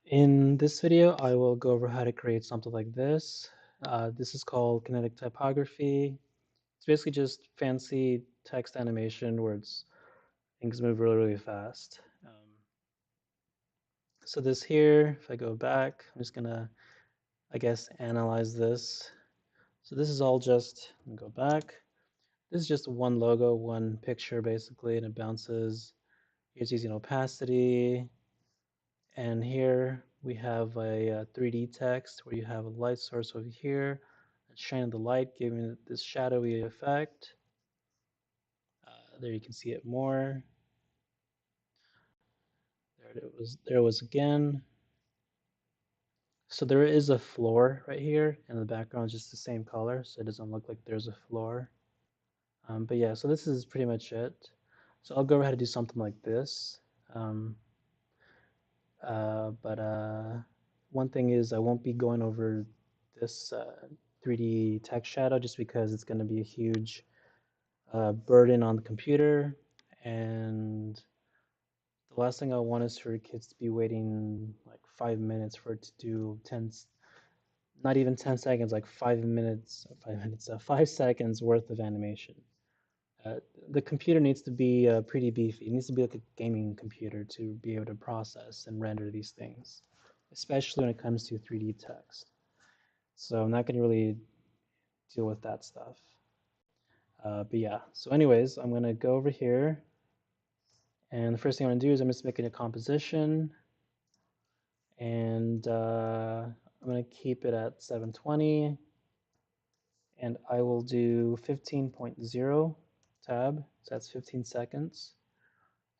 In this video, I will go over how to create something like this. This is called Kinetic Typography. It's basically just fancy text animation where things move really, really fast. So this here, if I go back, I'm just gonna, I guess, analyze this. So this is all just, let me go back. This is just one logo, one picture basically, and it bounces. Here's using opacity. And here we have a 3D text where you have a light source over here, shining the light, giving it this shadowy effect. There you can see it more. There it was again. So there is a floor right here, and the background is just the same color, so it doesn't look like there's a floor. But yeah, so this is pretty much it. So I'll go ahead and do something like this. Um, but one thing is I won't be going over this 3D text shadow just because it's going to be a huge burden on the computer. And the last thing I want is for kids to be waiting like 5 minutes for it to do 10, not even 10 seconds, like 5 minutes, 5 minutes, 5 seconds worth of animation. Uh, the computer needs to be pretty beefy. It needs to be like a gaming computer to be able to process and render these things, especially when it comes to 3D text. So I'm not going to really deal with that stuff. But yeah, so anyways, I'm going to go over here. And the first thing I'm going to do is I'm just making a composition. And I'm going to keep it at 720. And I will do 15.0 tab. So that's 15 seconds.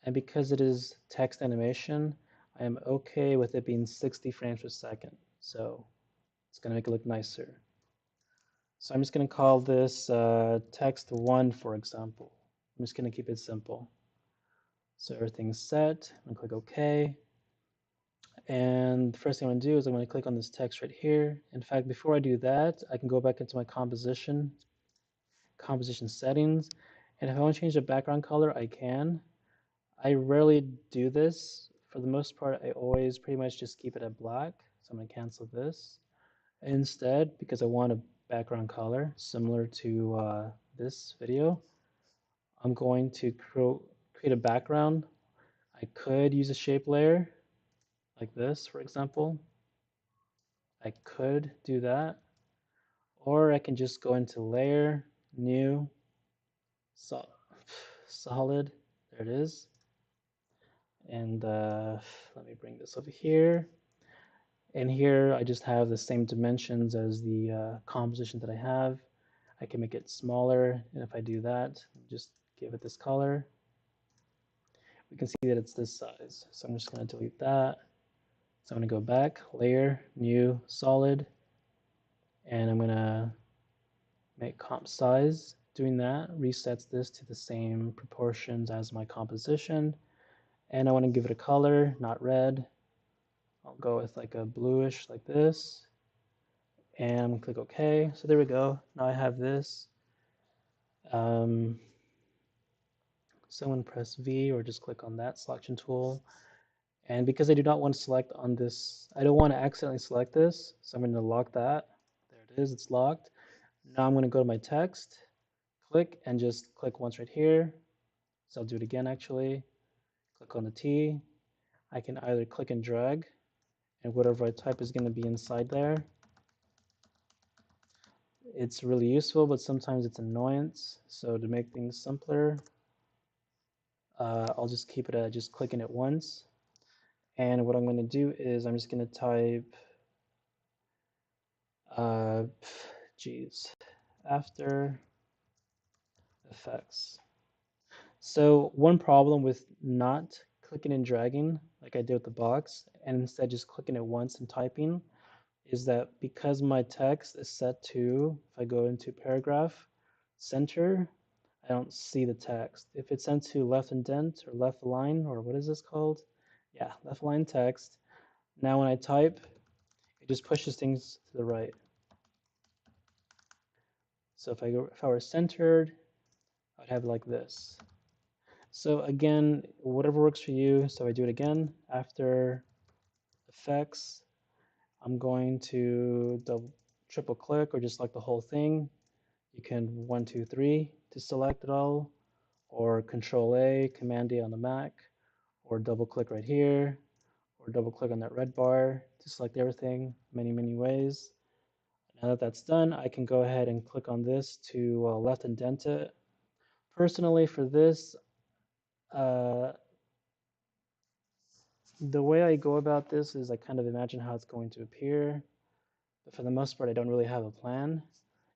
And because it is text animation, I am okay with it being 60 frames per second. So it's going to make it look nicer. So I'm just going to call this text1, for example. I'm just going to keep it simple. So everything's set. I'm going to click OK. And the first thing I'm going to do is I'm going to click on this text right here. In fact, before I do that, I can go back into my composition settings. And if I want to change the background color, I can. I rarely do this. For the most part, I always pretty much just keep it at black. So I'm going to cancel this. Instead, because I want a background color similar to this video, I'm going to create a background. I could use a shape layer like this, for example. I could do that. Or I can just go into layer, new, solid. There it is. And let me bring this over here. And here I just have the same dimensions as the composition that I have. I can make it smaller, and if I do that, just give it this color, we can see that it's this size. So I'm just going to delete that. So I'm going to go back, layer, new, solid, and I'm going to make comp size. Doing that resets this to the same proportions as my composition. And I want to give it a color, not red. I'll go with like a bluish like this. And click OK. So there we go. Now I have this. Someone press V or just click on that selection tool. And because I do not want to select on this, I don't want to accidentally select this. So I'm going to lock that. There it is. It's locked. Now I'm going to go to my text, click, and just click once right here. So I'll do it again actually. Click on the T. I can either click and drag, and whatever I type is going to be inside there. It's really useful, but sometimes it's annoyance. So to make things simpler, I'll just keep it at just clicking it once. And what I'm going to do is I'm just going to type, geez, After Effects. So one problem with not clicking and dragging, like I did with the box, and instead just clicking it once and typing, is that because my text is set to, if I go into paragraph, center, I don't see the text. If it's sent to left indent or left align, or what is this called? Yeah, left align text. Now when I type, it just pushes things to the right. So if I were centered, I'd have it like this. So again, whatever works for you. So I do it again, After effects. I'm going to triple click or just select the whole thing. You can 1, 2, 3 to select it all, or Control A, Command A on the Mac, or double click right here, or double click on that red bar to select everything many ways. Now that that's done, I can go ahead and click on this to left indent it. Personally, for this, uh, the way I go about this is I kind of imagine how it's going to appear, but for the most part, I don't really have a plan.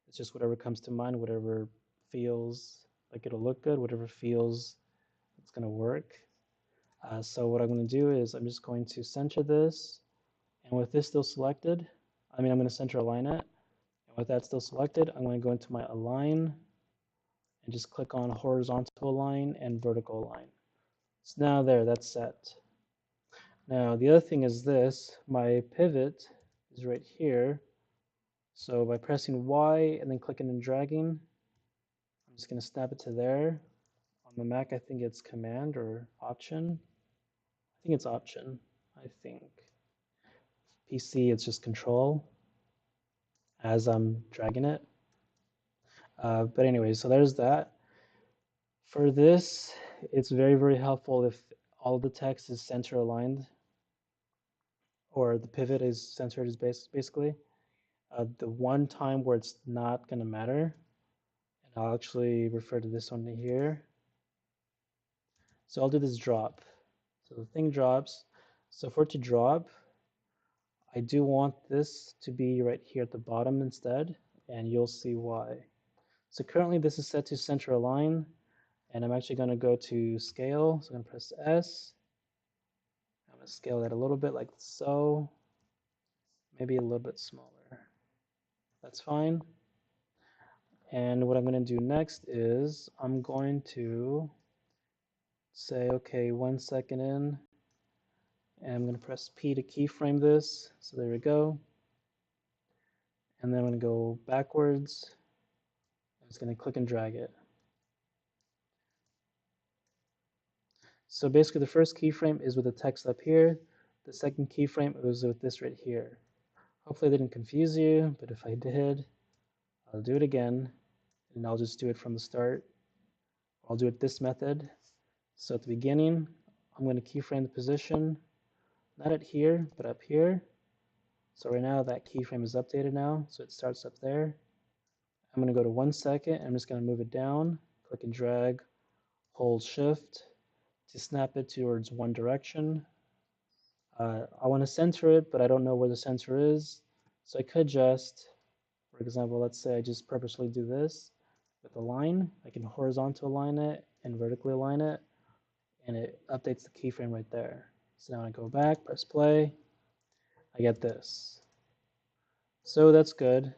It's just whatever comes to mind, whatever feels like it'll look good, whatever feels it's going to work. So what I'm going to do is I'm just going to center this, and with this still selected, I'm going to center align it, and with that still selected, I'm going to go into my align and just click on horizontal align and vertical align. So now there, that's set. Now the other thing is this, my pivot is right here. So by pressing Y and then clicking and dragging, I'm just going to snap it to there. On the Mac, I think it's Command or Option. I think it's Option, I think. PC, it's just Control as I'm dragging it. But anyway, so there's that. For this, it's very helpful if all the text is center aligned, or the pivot is centered is basically. The one time where it's not going to matter, and I'll actually refer to this one here. So I'll do this drop. So the thing drops. So for it to drop, I do want this to be right here at the bottom instead, and you'll see why. So currently this is set to center align, and I'm actually going to go to scale. So I'm going to press S. I'm going to scale that a little bit like so, maybe a little bit smaller. That's fine. And what I'm going to do next is I'm going to say, okay, 1 second in, and I'm going to press P to keyframe this. So there we go. And then I'm going to go backwards. I'm just going to click and drag it. So basically the first keyframe is with the text up here. The second keyframe was with this right here. Hopefully I didn't confuse you, but if I did, I'll do it again, and I'll just do it from the start. I'll do it this method. So at the beginning, I'm going to keyframe the position, not at here, but up here. So right now that keyframe is updated now, so it starts up there. I'm going to go to 1 second. I'm just going to move it down, click and drag, hold shift to snap it towards one direction. I want to center it, but I don't know where the center is. So I could just, for example, let's say I just purposely do this with a line. I can horizontal align it and vertically align it, and it updates the keyframe right there. So now I go back, press play, I get this. So that's good.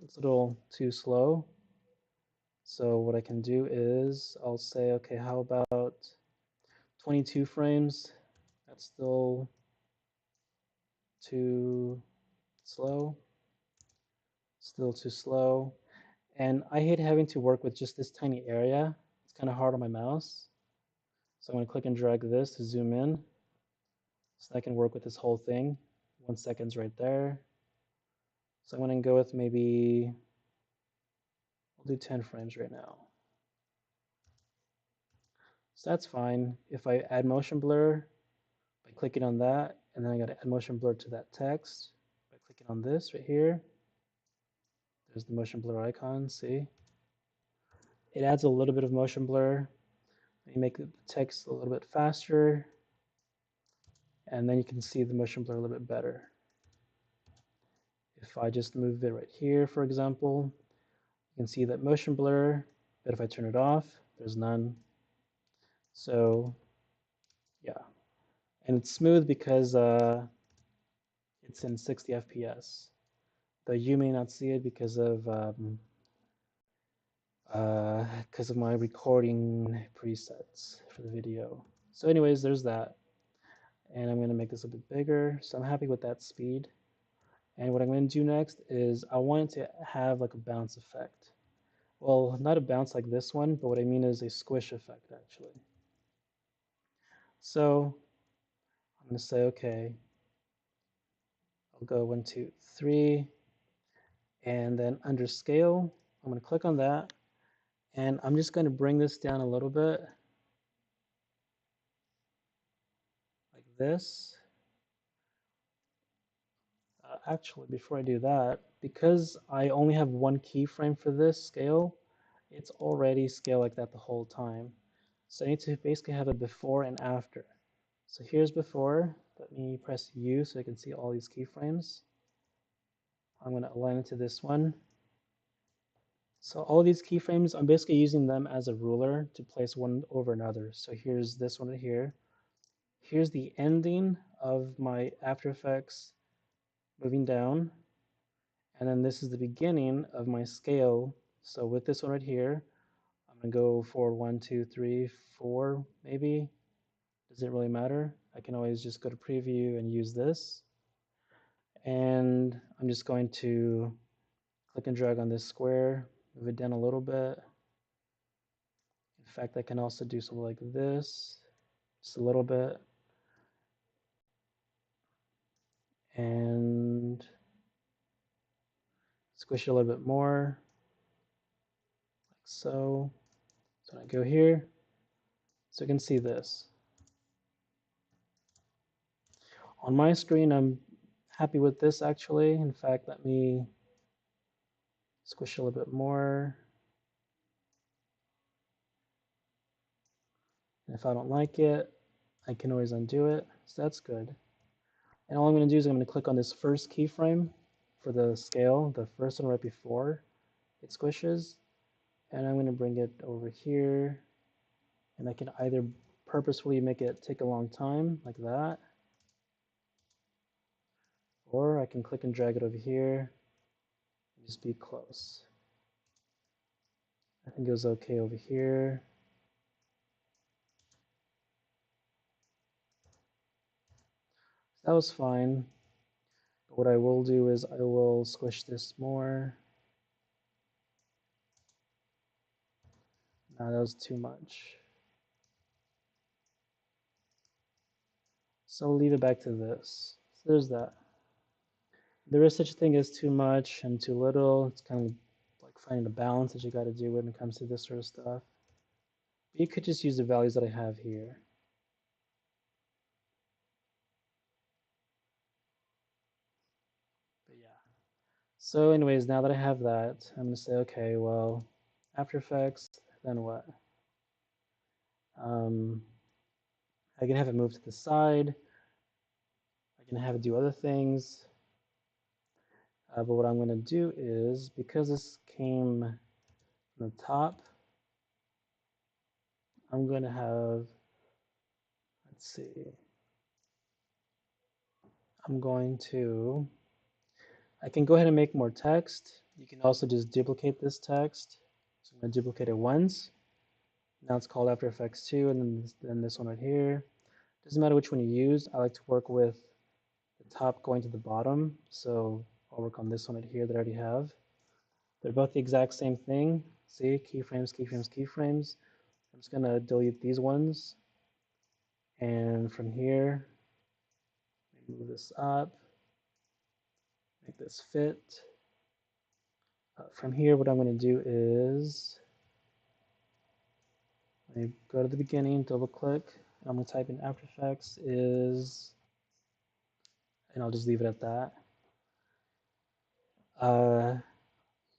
It's a little too slow. So what I can do is I'll say, okay, how about 22 frames? That's still too slow. Still too slow. And I hate having to work with just this tiny area. It's kind of hard on my mouse. So I'm going to click and drag this to zoom in. So I can work with this whole thing. 1 second's right there. So I'm going to go with maybe, I'll do 10 frames right now. So that's fine. If I add motion blur by clicking on that, and then I got to add motion blur to that text by clicking on this right here. There's the motion blur icon, see? It adds a little bit of motion blur. You make the text a little bit faster, and then you can see the motion blur a little bit better. If I just move it right here, for example, you can see that motion blur, but if I turn it off, there's none. So yeah, and it's smooth because it's in 60 FPS. Though you may not see it because of my recording presets for the video. So anyways, there's that. And I'm going to make this a bit bigger. So I'm happy with that speed. And what I'm going to do next is I want it to have like a bounce effect. Well, not a bounce like this one, but what I mean is a squish effect actually. So I'm going to say, okay, I'll go 1, 2, 3, and then under scale, I'm going to click on that, and I'm just going to bring this down a little bit, like this. Actually, before I do that, because I only have one keyframe for this scale, it's already scaled like that the whole time. So I need to basically have a before and after. So here's before. Let me press U so I can see all these keyframes. I'm going to align it to this one. So all these keyframes, I'm basically using them as a ruler to place one over another. So here's this one right here. Here's the ending of my After Effects moving down. And then this is the beginning of my scale. So with this one right here, I'm going to go for 1, 2, 3, 4, maybe. Does it really matter? I can always just go to preview and use this. And I'm just going to click and drag on this square, move it down a little bit. In fact, I can also do something like this, just a little bit. And squish it a little bit more, like so. So I go here, so you can see this. On my screen, I'm happy with this actually. In fact, let me squish a little bit more. And if I don't like it, I can always undo it. So that's good. And all I'm going to do is I'm going to click on this first keyframe for the scale, the first one right before it squishes. And I'm going to bring it over here. And I can either purposefully make it take a long time, like that. Or I can click and drag it over here and just be close. I think it was okay over here. That was fine. But what I will do is I will squish this more. No, that was too much. So I'll leave it back to this. So there's that. There is such a thing as too much and too little. It's kind of like finding a balance that you got to do when it comes to this sort of stuff. But you could just use the values that I have here. But yeah. So anyways, now that I have that, I'm going to say, okay, well, After Effects, then what? I can have it move to the side. I can have it do other things. But what I'm going to do is, because this came from the top, I'm going to have, let's see, I'm going to, I can go ahead and make more text. You can also just duplicate this text. So I'm going to duplicate it once. Now it's called After Effects 2, and then this one right here. Doesn't matter which one you use. I like to work with the top going to the bottom. So I'll work on this one right here that I already have. They're both the exact same thing. See, keyframes, keyframes, keyframes. I'm just going to delete these ones. And from here, move this up, make this fit. From here, what I'm going to do is I go to the beginning, double click. I'm going to type in After Effects is, and I'll just leave it at that.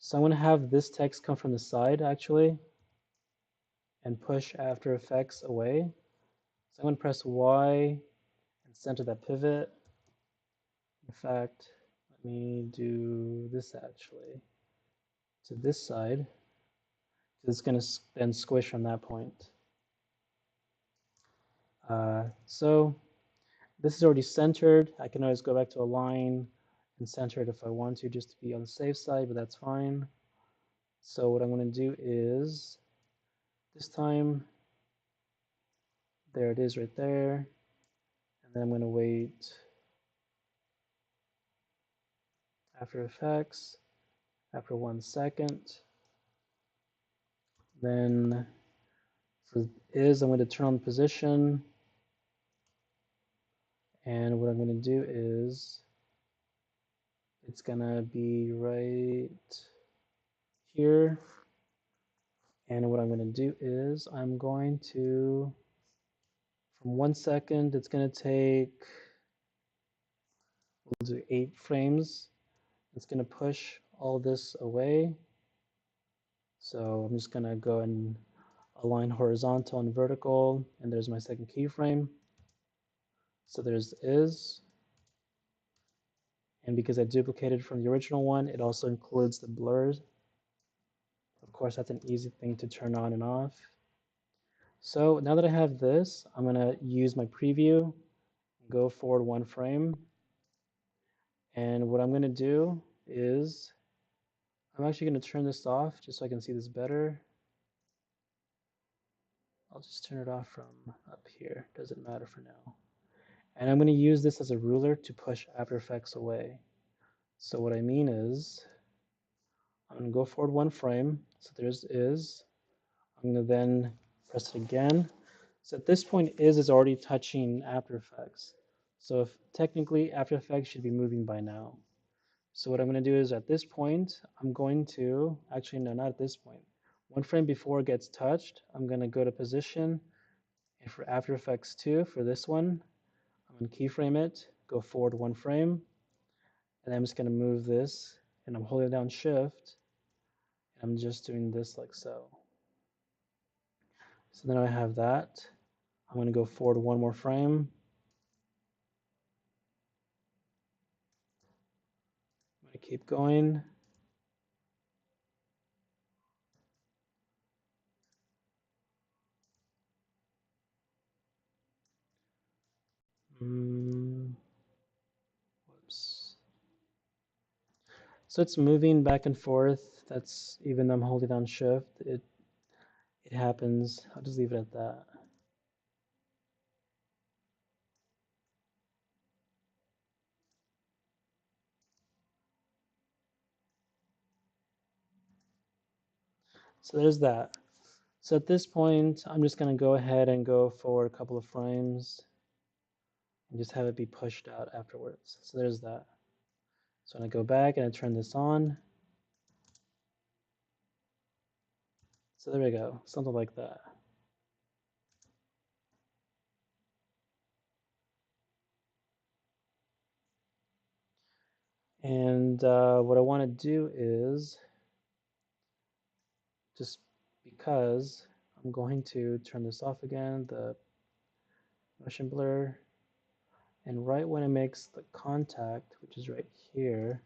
So I'm going to have this text come from the side actually and push After Effects away. So I'm going to press Y and center that pivot. In fact, let me do this actually to this side. It's going to then squish from that point. So this is already centered. I can always go back to align and center it if I want to, just to be on the safe side, but that's fine. So what I'm going to do is, this time, there it is right there. And then I'm going to wait After Effects after 1 second. Then for is, I'm going to turn on the position. And what I'm going to do is It's gonna be right here. And what I'm gonna do is I'm going to, from 1 second, it's gonna take, we'll do 8 frames. It's gonna push all this away. So I'm just gonna go and align horizontal and vertical, and there's my second keyframe. So there's is, and because I duplicated from the original one, it also includes the blurs. Of course, that's an easy thing to turn on and off. So now that I have this, I'm gonna use my preview, go forward 1 frame, and what I'm gonna do is I'm actually gonna turn this off just so I can see this better. I'll just turn it off from up here, doesn't matter for now. And I'm gonna use this as a ruler to push After Effects away. So what I mean is, I'm gonna go forward 1 frame, so there's is. I'm gonna then press it again. So at this point, is already touching After Effects. So if technically After Effects should be moving by now. So what I'm gonna do is at this point, I'm going to, actually no, not at this point. 1 frame before it gets touched, I'm gonna go to position, and for After Effects 2, for this one, I'm gonna keyframe it, go forward 1 frame, and I'm just gonna move this, and I'm holding down Shift, and I'm just doing this like so. So then I have that. I'm gonna go forward 1 more frame. I'm gonna keep going. Whoops. So it's moving back and forth. That's even though I'm holding down Shift, it happens. I'll just leave it at that. So there's that. So at this point, I'm just gonna go ahead and go for a couple of frames and just have it be pushed out afterwards. So there's that. So I'm gonna go back and I turn this on. So there we go, something like that. And what I want to do is, just because I'm going to turn this off again, the motion blur, and right when it makes the contact, which is right here,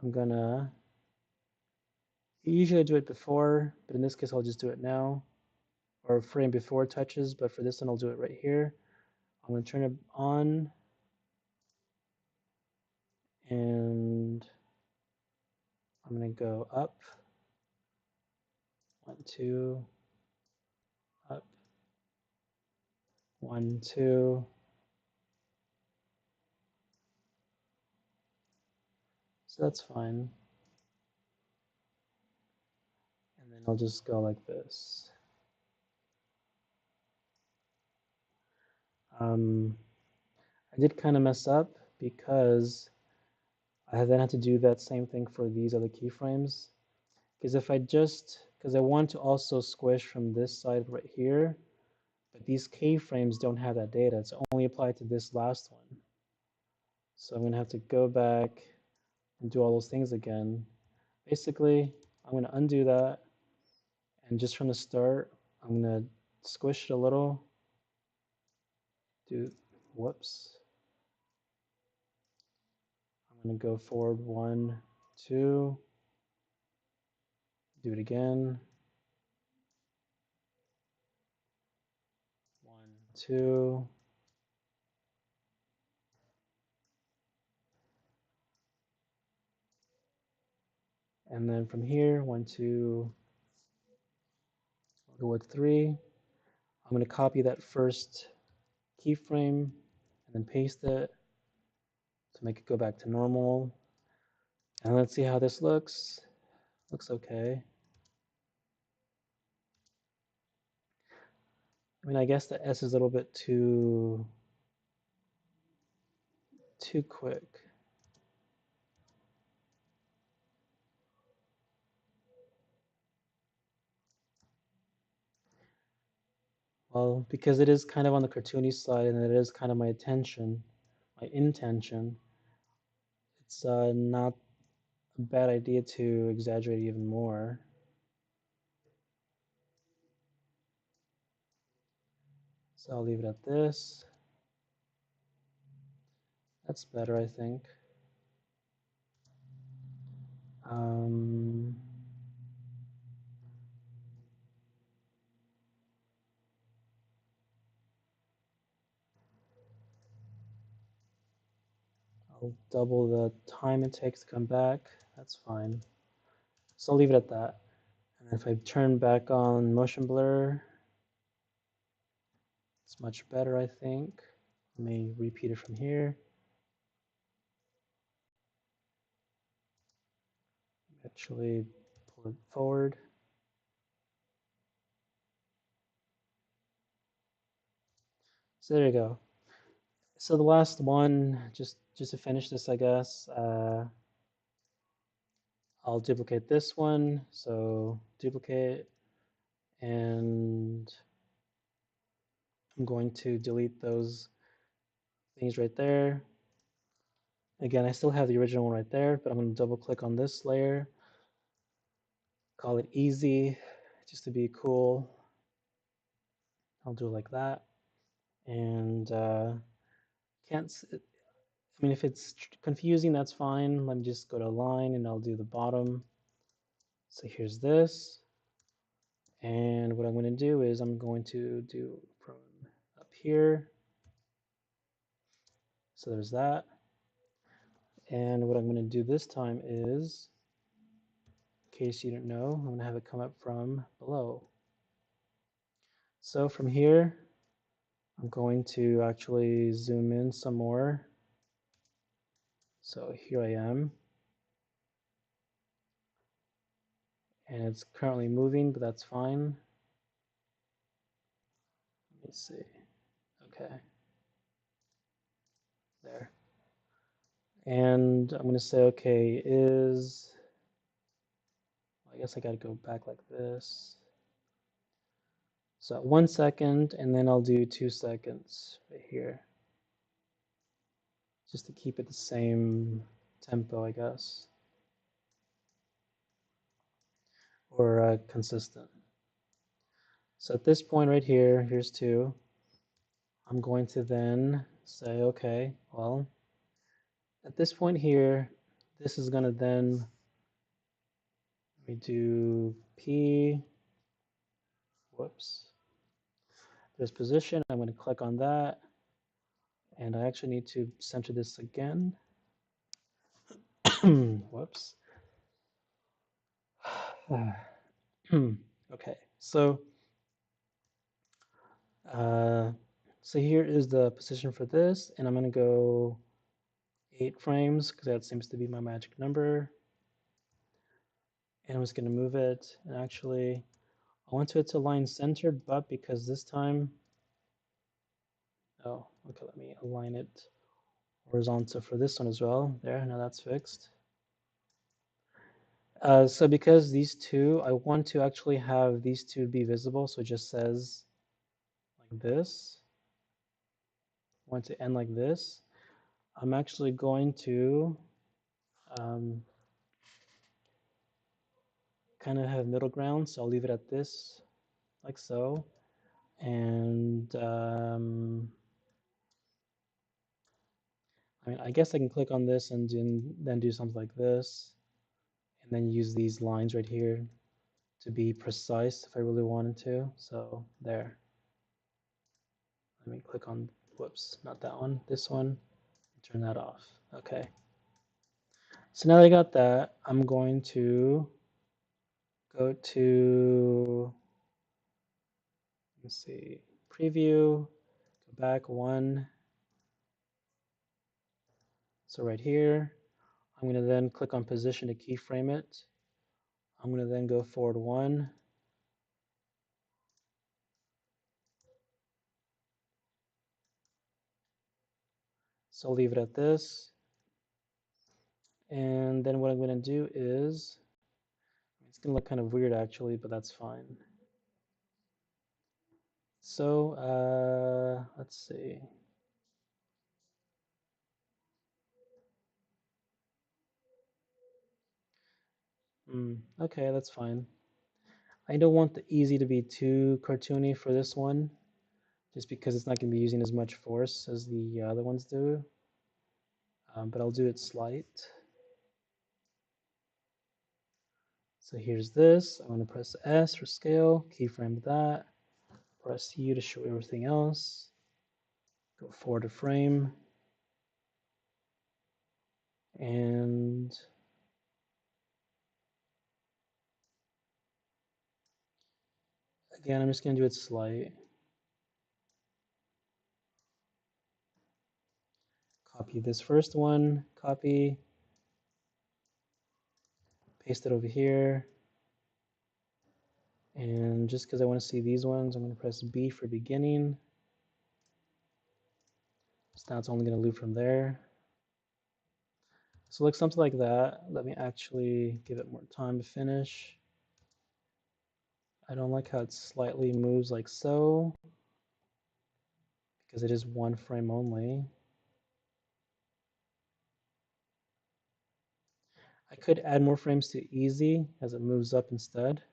I'm gonna, usually I do it before, but in this case I'll just do it now, or frame before it touches, but for this one I'll do it right here. I'm gonna turn it on, and I'm gonna go up, 1, 2, up, 1, 2. So that's fine. And then I'll just go like this. I did kind of mess up because I then had to do that same thing for these other keyframes. Because if I just, because I want to also squish from this side right here, but these keyframes don't have that data. It's only applied to this last one. So I'm gonna have to go back and do all those things again. Basically, I'm gonna undo that, and just from the start, I'm gonna squish it a little, do, whoops. I'm gonna go forward 1, 2, do it again, 1, 2, and then from here, 1, 2, I'll go with 3. I'm gonna copy that first keyframe and then paste it to make it go back to normal. And let's see how this looks. Looks okay. I mean, I guess the S is a little bit too quick. Well, because it is kind of on the cartoony side and it is kind of my intention, it's not a bad idea to exaggerate even more. So I'll leave it at this. That's better, I think. Um, I'll double the time it takes to come back. That's fine. So I'll leave it at that. And if I turn back on motion blur, it's much better, I think. Let me repeat it from here. Actually pull it forward. So there you go. So the last one, just to finish this, I guess, I'll duplicate this one. So duplicate, and I'm going to delete those things right there. Again, I still have the original one right there, but I'm going to double click on this layer, call it easy, just to be cool. I'll do it like that. And can't, I mean, if it's confusing, that's fine. Let me just go to line and I'll do the bottom. So here's this. And what I'm going to do is I'm going to do from up here. So there's that. And what I'm going to do this time is, in case you didn't know, I'm going to have it come up from below. So from here, I'm going to actually zoom in some more. So here I am. And it's currently moving, but that's fine. Let me see. Okay. There. And I'm going to say, okay, I guess I got to go back like this. So 1 second, and then I'll do 2 seconds right here, just to keep it the same tempo, I guess, or consistent. So at this point right here, here's 2. I'm going to then say, okay, well, at this point here, this is going to then, let me do P, whoops, there's position. I'm going to click on that, and I actually need to center this again. Whoops. Okay, so so here is the position for this, and I'm going to go 8 frames because that seems to be my magic number. And I'm just going to move it, and actually I want it to align centered, but because this time, oh, okay, let me align it horizontal for this one as well. There, now that's fixed. So because these two, I want to actually have these two be visible, so it just says like this. I want to end like this. I'm actually going to kind of have middle ground, so I'll leave it at this, like so. And I mean, I guess I can click on this and then do something like this, and then use these lines right here to be precise if I really wanted to. So there. Let me click on, whoops, not that one, this one, turn that off. Okay. So now that I got that, I'm going to go to, let's see, preview, go back 1. So right here, I'm going to then click on position to keyframe it. I'm going to then go forward 1. So I'll leave it at this. And then what I'm going to do is, it's going to look kind of weird actually, but that's fine. So let's see. Okay, that's fine. I don't want the easy to be too cartoony for this one, just because it's not going to be using as much force as the other ones do. But I'll do it slight. So here's this. I'm going to press S for scale, keyframe that, press U to show everything else, go forward to frame, and again, I'm just going to do it slight. Copy this first one, copy, paste it over here. And just because I want to see these ones, I'm going to press B for beginning. So now it's only going to loop from there. So it looks something like that. Let me actually give it more time to finish. I don't like how it slightly moves like so, because it is one frame only. I could add more frames to easy as it moves up instead.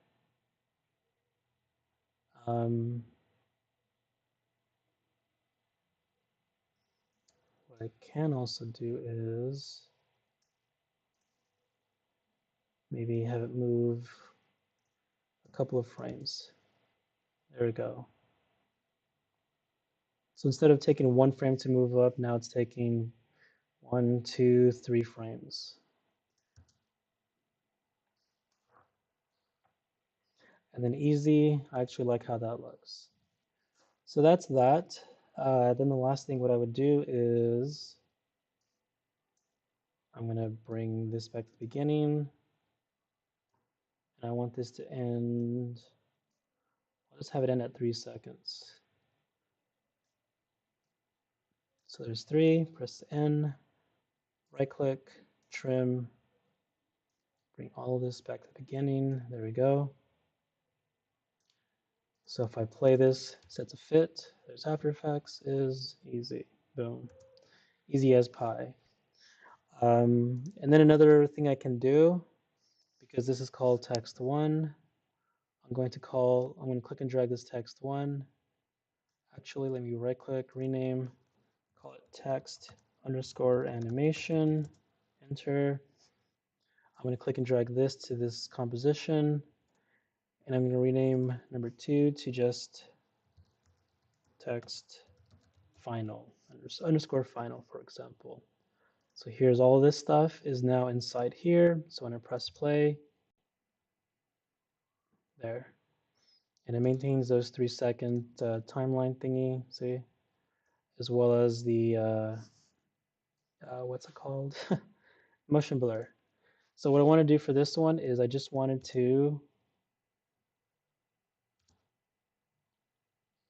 What I can also do is maybe have it move a couple of frames. There we go. So instead of taking one frame to move up, now it's taking 1, 2, 3 frames. And then easy, I actually like how that looks. So that's that. Then the last thing what I would do is I'm going to bring this back to the beginning. And I want this to end, I'll just have it end at 3 seconds. So there's 3, press N, right click, trim, bring all of this back to the beginning. There we go. So if I play this, set to fit, there's After Effects, is easy, boom. Easy as pie. And then another thing I can do, because this is called text one, I'm going to click and drag this text one. Actually, let me right click, rename, call it text underscore animation, enter. I'm going to click and drag this to this composition, and I'm going to rename number 2 to just text final, underscore final, for example. So here's all this stuff is now inside here. So when I press play, there. And it maintains those 3-second timeline thingy, see? As well as the, what's it called? Motion blur. So what I want to do for this one is I just wanted to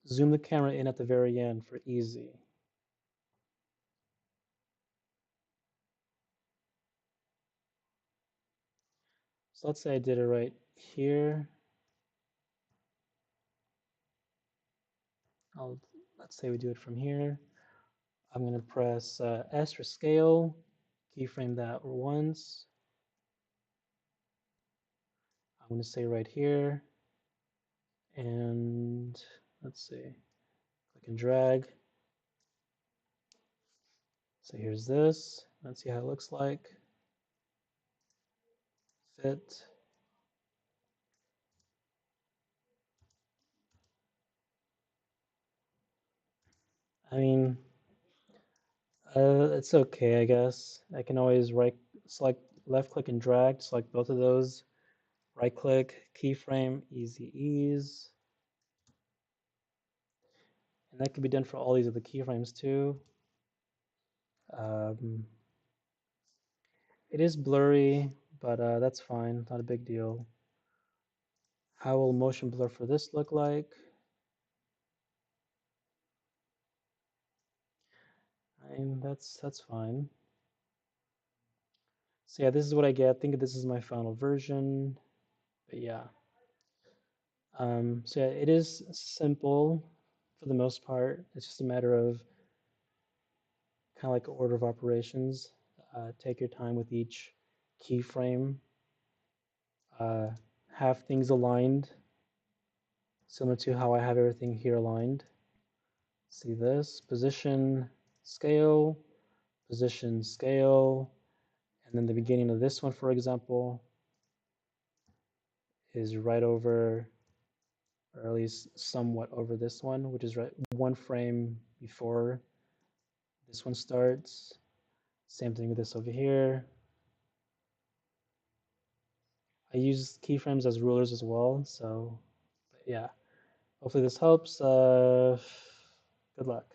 zoom the camera in at the very end for easy. So let's say I did it right here. Let's say we do it from here. I'm going to press S for scale, keyframe that once. I'm going to say right here, and let's see, click and drag. So here's this. Let's see how it looks like. Fit. I mean, it's okay, I guess. I can always select, left click and drag, select both of those. Right click, keyframe, easy ease. And that can be done for all these other keyframes too. It is blurry, but that's fine, not a big deal. How will motion blur for this look like? I mean, that's fine. So yeah, this is what I get. I think this is my final version, but yeah. So yeah, it is simple. for the most part. It's just a matter of kind of like order of operations. Take your time with each keyframe. Uh, have things aligned, similar to how I have everything here aligned. See this, position, scale, and then the beginning of this one, for example, is right over, or at least somewhat over this one, which is right one frame before this one starts. Same thing with this over here. I use keyframes as rulers as well, so yeah. Hopefully this helps. Good luck.